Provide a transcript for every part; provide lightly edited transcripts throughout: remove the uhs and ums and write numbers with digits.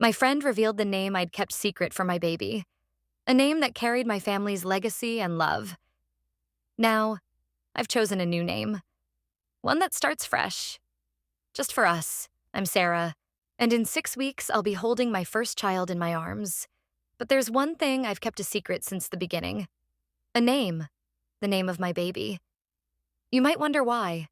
My friend revealed the name I'd kept secret for my baby, a name that carried my family's legacy and love. Now, I've chosen a new name, one that starts fresh. Just for us. I'm Sarah, and in 6 weeks, I'll be holding my first child in my arms. But there's one thing I've kept a secret since the beginning: a name, the name of my baby. You might wonder why.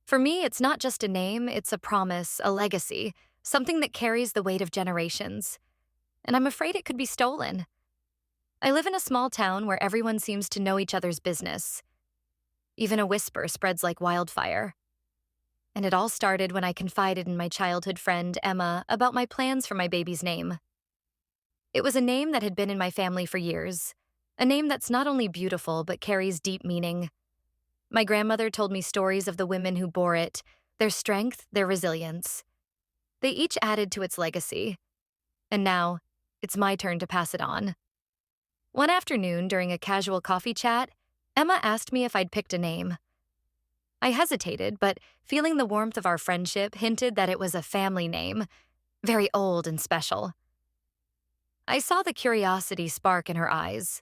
For me, it's not just a name, it's a promise, a legacy, something that carries the weight of generations. And I'm afraid it could be stolen. I live in a small town where everyone seems to know each other's business. Even a whisper spreads like wildfire. And it all started when I confided in my childhood friend, Emma, about my plans for my baby's name. It was a name that had been in my family for years, a name that's not only beautiful but carries deep meaning. My grandmother told me stories of the women who bore it, their strength, their resilience. They each added to its legacy. And now, it's my turn to pass it on. One afternoon, during a casual coffee chat, Emma asked me if I'd picked a name. I hesitated, but feeling the warmth of our friendship hinted that it was a family name, very old and special. I saw the curiosity spark in her eyes.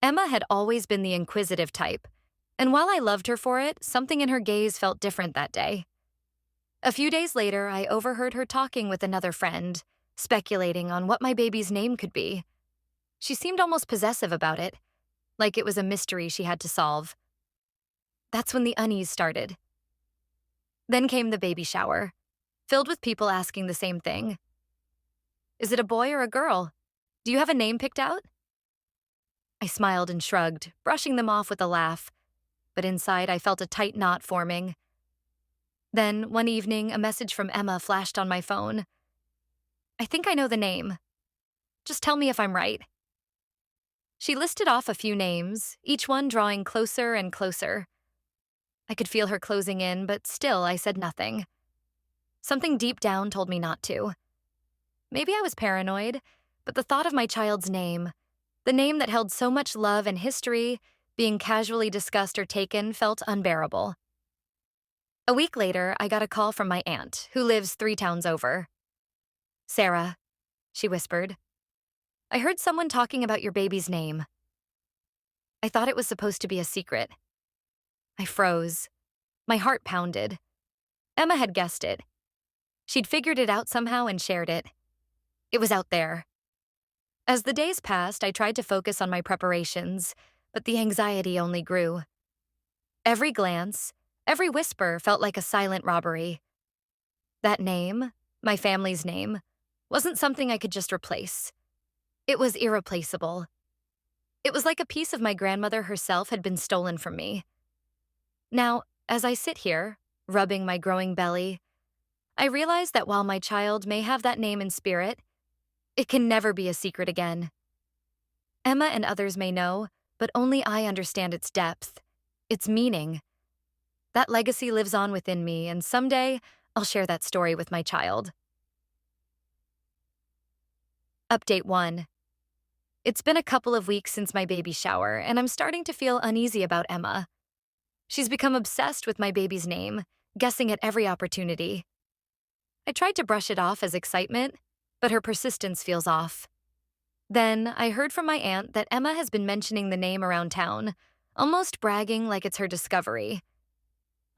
Emma had always been the inquisitive type, and while I loved her for it, something in her gaze felt different that day. A few days later, I overheard her talking with another friend, speculating on what my baby's name could be. She seemed almost possessive about it, like it was a mystery she had to solve. That's when the unease started. Then came the baby shower, filled with people asking the same thing. Is it a boy or a girl? Do you have a name picked out? I smiled and shrugged, brushing them off with a laugh, but inside I felt a tight knot forming. Then, one evening, a message from Emma flashed on my phone. I think I know the name. Just tell me if I'm right. She listed off a few names, each one drawing closer and closer. I could feel her closing in, but still I said nothing. Something deep down told me not to. Maybe I was paranoid, but the thought of my child's name, the name that held so much love and history, being casually discussed or taken felt unbearable. A week later, I got a call from my aunt, who lives 3 towns over. Sarah, she whispered, I heard someone talking about your baby's name. I thought it was supposed to be a secret. I froze. My heart pounded. Emma had guessed it. She'd figured it out somehow and shared it. It was out there. As the days passed, I tried to focus on my preparations, but the anxiety only grew. Every glance, every whisper felt like a silent robbery. That name, my family's name, wasn't something I could just replace. It was irreplaceable. It was like a piece of my grandmother herself had been stolen from me. Now, as I sit here, rubbing my growing belly, I realize that while my child may have that name in spirit, it can never be a secret again. Emma and others may know, but only I understand its depth, its meaning. That legacy lives on within me, and someday I'll share that story with my child. Update 1. It's been a couple of weeks since my baby shower, and I'm starting to feel uneasy about Emma. She's become obsessed with my baby's name, guessing at every opportunity. I tried to brush it off as excitement, but her persistence feels off. Then, I heard from my aunt that Emma has been mentioning the name around town, almost bragging like it's her discovery.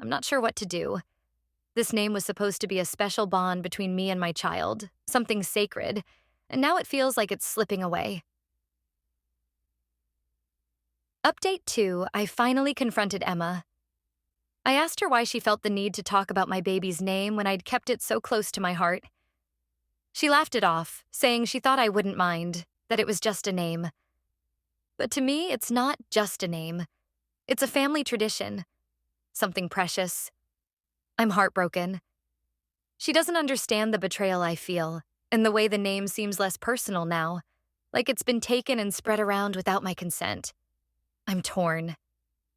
I'm not sure what to do. This name was supposed to be a special bond between me and my child, something sacred, and now it feels like it's slipping away. Update 2, I finally confronted Emma. I asked her why she felt the need to talk about my baby's name when I'd kept it so close to my heart. She laughed it off, saying she thought I wouldn't mind, that it was just a name. But to me, it's not just a name. It's a family tradition, something precious. I'm heartbroken. She doesn't understand the betrayal I feel, and the way the name seems less personal now, like it's been taken and spread around without my consent. I'm torn.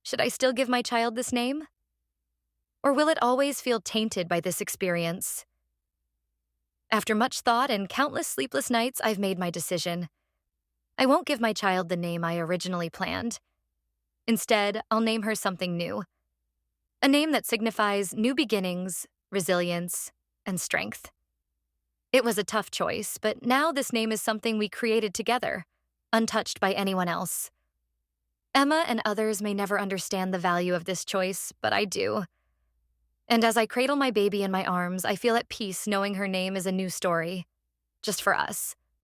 Should I still give my child this name? Or will it always feel tainted by this experience? After much thought and countless sleepless nights, I've made my decision. I won't give my child the name I originally planned. Instead, I'll name her something new. A name that signifies new beginnings, resilience, and strength. It was a tough choice, but now this name is something we created together, untouched by anyone else. Emma and others may never understand the value of this choice, but I do. And as I cradle my baby in my arms, I feel at peace knowing her name is a new story, just for us.